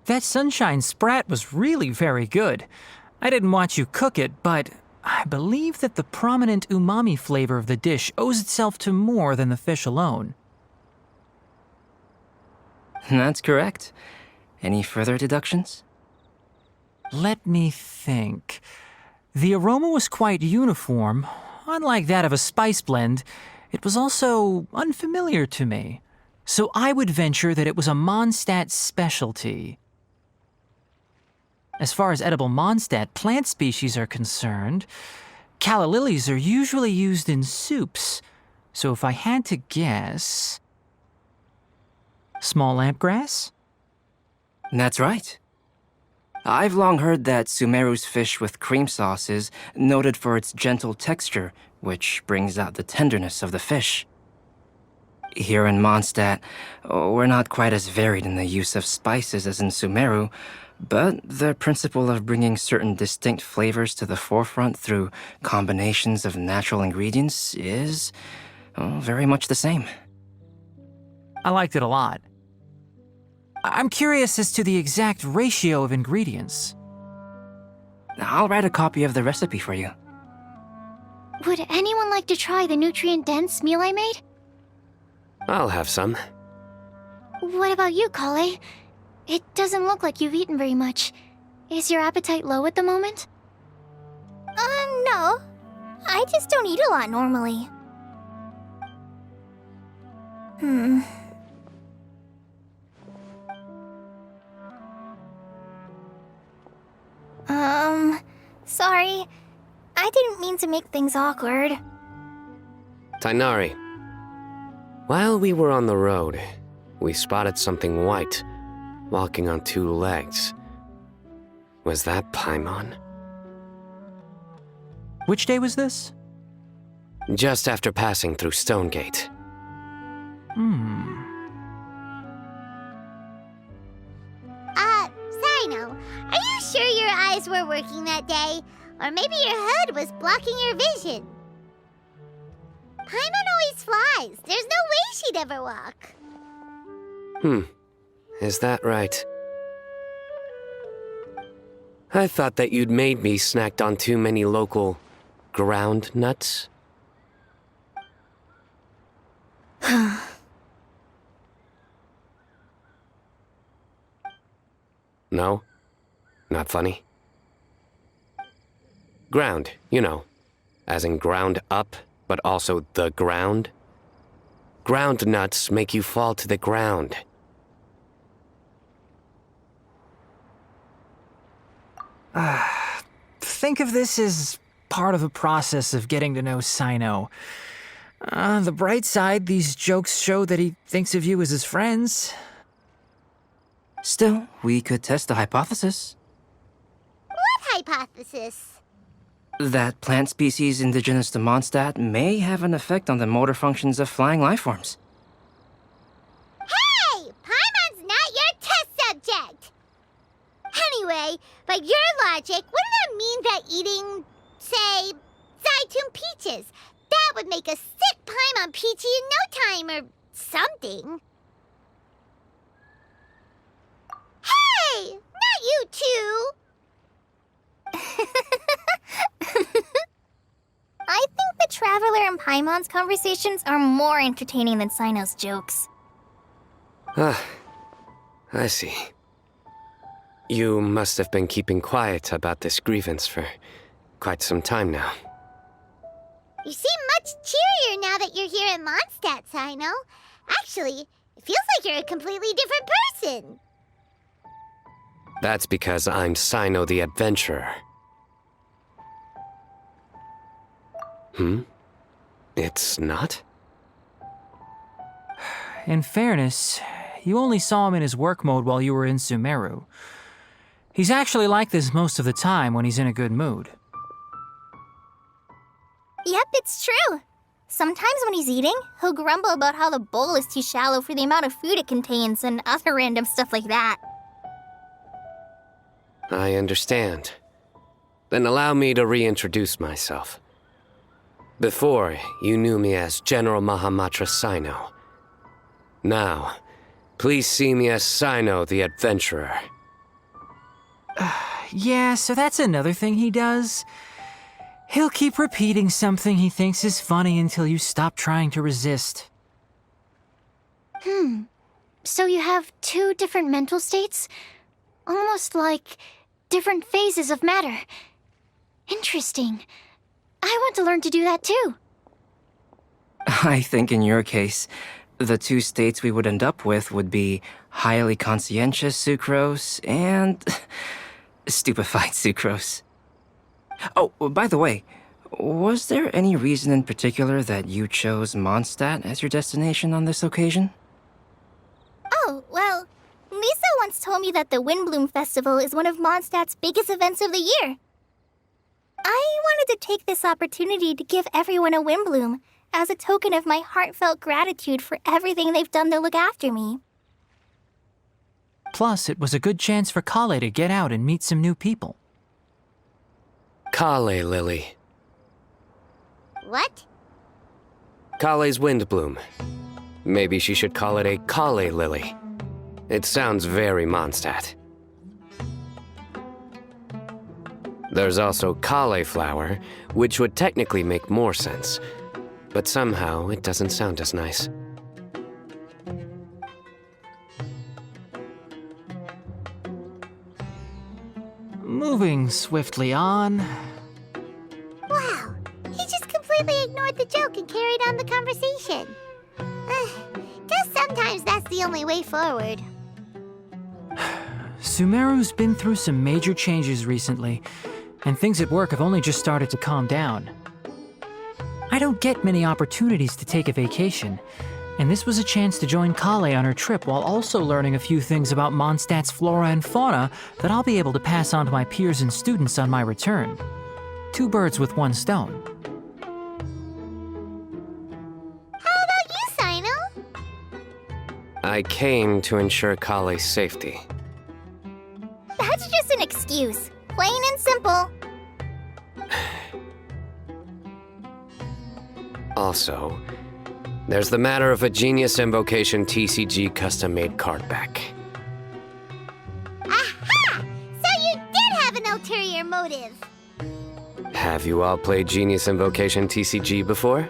That sunshine sprat was really very good. I didn't watch you cook it, but I believe that the prominent umami flavor of the dish owes itself to more than the fish alone. That's correct. Any further deductions? Let me think. The aroma was quite uniform. Unlike that of a spice blend, it was also unfamiliar to me. So I would venture that it was a Mondstadt specialty. As far as edible Mondstadt plant species are concerned, calla lilies are usually used in soups. So if I had to guess... Small lampgrass? That's right. I've long heard that Sumeru's fish with cream sauce is noted for its gentle texture, which brings out the tenderness of the fish. Here in Mondstadt, we're not quite as varied in the use of spices as in Sumeru, but the principle of bringing certain distinct flavors to the forefront through combinations of natural ingredients is, very much the same. I liked it a lot. I'm curious as to the exact ratio of ingredients. I'll write a copy of the recipe for you. Would anyone like to try the nutrient-dense meal I made? I'll have some. What about you, Kale? It doesn't look like you've eaten very much. Is your appetite low at the moment? No. I just don't eat a lot normally. Sorry. I didn't mean to make things awkward. Tainari. While we were on the road, we spotted something white, walking on two legs. Was that Paimon? Which day was this? Just after passing through Stonegate. Sino, are you sure your eyes were working that day? Or maybe your hood was blocking your vision? Paimon always flies. There's no way she'd ever walk. Is that right? I thought that you'd made me snacked on too many local ground nuts. No? Not funny? Ground, you know. As in ground up, but also the ground. Ground nuts make you fall to the ground. Think of this as part of the process of getting to know Sino. The bright side, these jokes show that he thinks of you as his friends. Still, we could test the hypothesis. What hypothesis? That plant species indigenous to Mondstadt may have an effect on the motor functions of flying lifeforms. Hey! Paimon's not your test subject! Anyway, by your logic, wouldn't that mean that eating, say, Zaitun peaches, that would make a sick Paimon peachy in no time or something? Hey! Not you two! I think the Traveler and Paimon's conversations are more entertaining than Sino's jokes. I see. You must have been keeping quiet about this grievance for quite some time now. You seem much cheerier now that you're here in Mondstadt, Sino. Actually, it feels like you're a completely different person. That's because I'm Sino the Adventurer. It's not? In fairness, you only saw him in his work mode while you were in Sumeru. He's actually like this most of the time when he's in a good mood. Yep, it's true. Sometimes when he's eating, he'll grumble about how the bowl is too shallow for the amount of food it contains and other random stuff like that. I understand. Then allow me to reintroduce myself. Before, you knew me as General Mahamatra Sino. Now, please see me as Sino the Adventurer. Yeah, so that's another thing he does. He'll keep repeating something he thinks is funny until you stop trying to resist. So you have two different mental states? Almost like different phases of matter. Interesting. I want to learn to do that too. I think in your case, the two states we would end up with would be highly conscientious sucrose and stupefied sucrose. Oh, by the way, was there any reason in particular that you chose Mondstadt as your destination on this occasion? Oh, well, Lisa once told me that the Windbloom Festival is one of Mondstadt's biggest events of the year. I wanted to take this opportunity to give everyone a Windbloom as a token of my heartfelt gratitude for everything they've done to look after me. Plus, it was a good chance for Kale to get out and meet some new people. Kale Lily. What? Kale's Windbloom. Maybe she should call it a Kale Lily. It sounds very Mondstadt. There's also Kale Flower, which would technically make more sense, but somehow it doesn't sound as nice. Moving swiftly on. Wow, he just completely ignored the joke and carried on the conversation. Guess sometimes that's the only way forward. Sumeru's been through some major changes recently, and things at work have only just started to calm down. I don't get many opportunities to take a vacation, and this was a chance to join Kale on her trip while also learning a few things about Mondstadt's flora and fauna that I'll be able to pass on to my peers and students on my return. Two birds with one stone. How about you, Sino? I came to ensure Kale's safety. That's just an excuse. Plain and simple. Also, there's the matter of a Genius Invocation TCG custom-made card back. Aha! So you did have an ulterior motive. Have you all played Genius Invocation TCG before?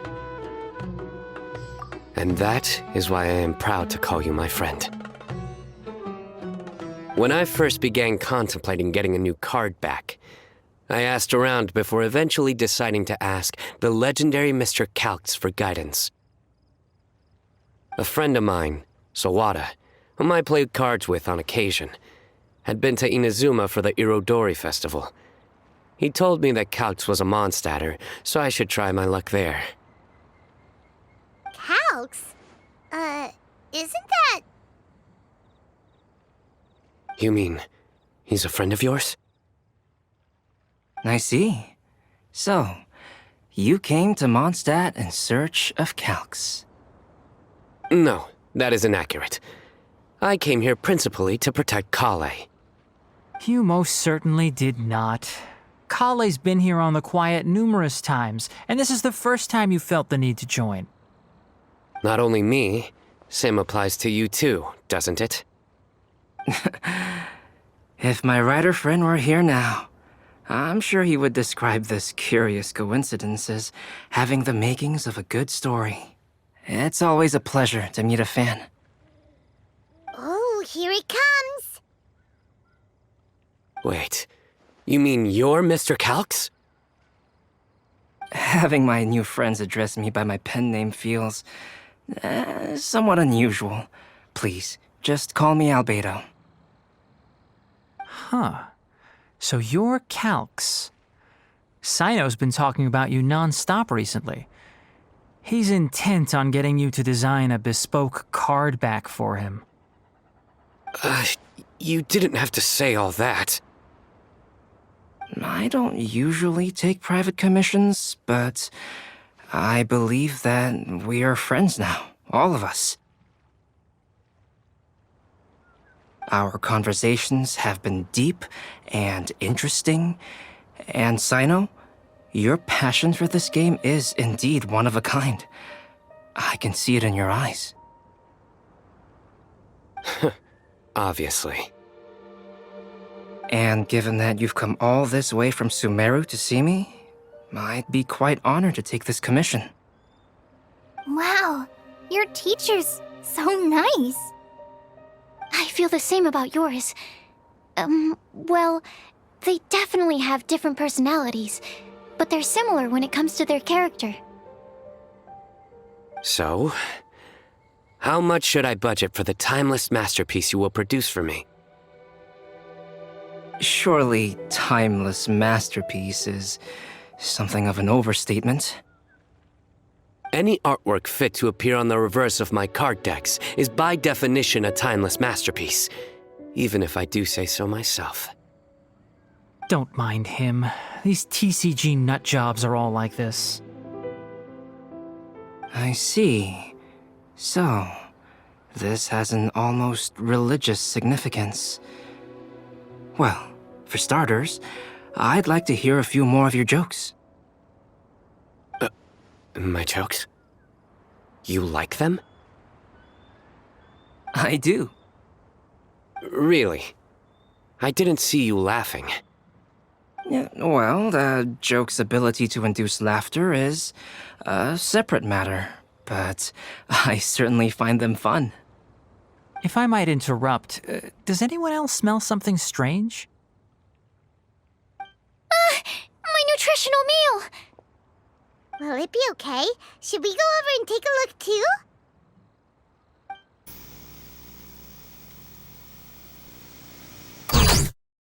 And that is why I am proud to call you my friend. When I first began contemplating getting a new card back, I asked around before eventually deciding to ask the legendary Mr. Calx for guidance. A friend of mine, Sawada, whom I played cards with on occasion, had been to Inazuma for the Irodori festival. He told me that Calx was a Mondstadter, so I should try my luck there. Calx? Isn't that... You mean, he's a friend of yours? I see. So, you came to Mondstadt in search of Calx. No, that is inaccurate. I came here principally to protect Kale. You most certainly did not. Kale's been here on the quiet numerous times, and this is the first time you felt the need to join. Not only me, same applies to you too, doesn't it? If my writer friend were here now, I'm sure he would describe this curious coincidence as having the makings of a good story. It's always a pleasure to meet a fan. Oh, here he comes. Wait, you mean you're Mr. Calx? Having my new friends address me by my pen name feels somewhat unusual. Please, just call me Albedo. Huh. So you're Calx. Sino's been talking about you non-stop recently. He's intent on getting you to design a bespoke card back for him. You didn't have to say all that. I don't usually take private commissions, but I believe that we are friends now, all of us. Our conversations have been deep and interesting, and Sino, your passion for this game is indeed one of a kind. I can see it in your eyes. Obviously. And given that you've come all this way from Sumeru to see me, I'd be quite honored to take this commission. Wow, your teacher's so nice. I feel the same about yours. Well, they definitely have different personalities, but they're similar when it comes to their character. So, how much should I budget for the timeless masterpiece you will produce for me? Surely, timeless masterpiece is something of an overstatement. Any artwork fit to appear on the reverse of my card decks is by definition a timeless masterpiece, even if I do say so myself. Don't mind him. These TCG nutjobs are all like this. I see. So, this has an almost religious significance. Well, for starters, I'd like to hear a few more of your jokes. My jokes? You like them? I do. Really? I didn't see you laughing. Yeah, well, the joke's ability to induce laughter is a separate matter, but I certainly find them fun. If I might interrupt, does anyone else smell something strange? My nutritional meal! Will it be okay? Should we go over and take a look too?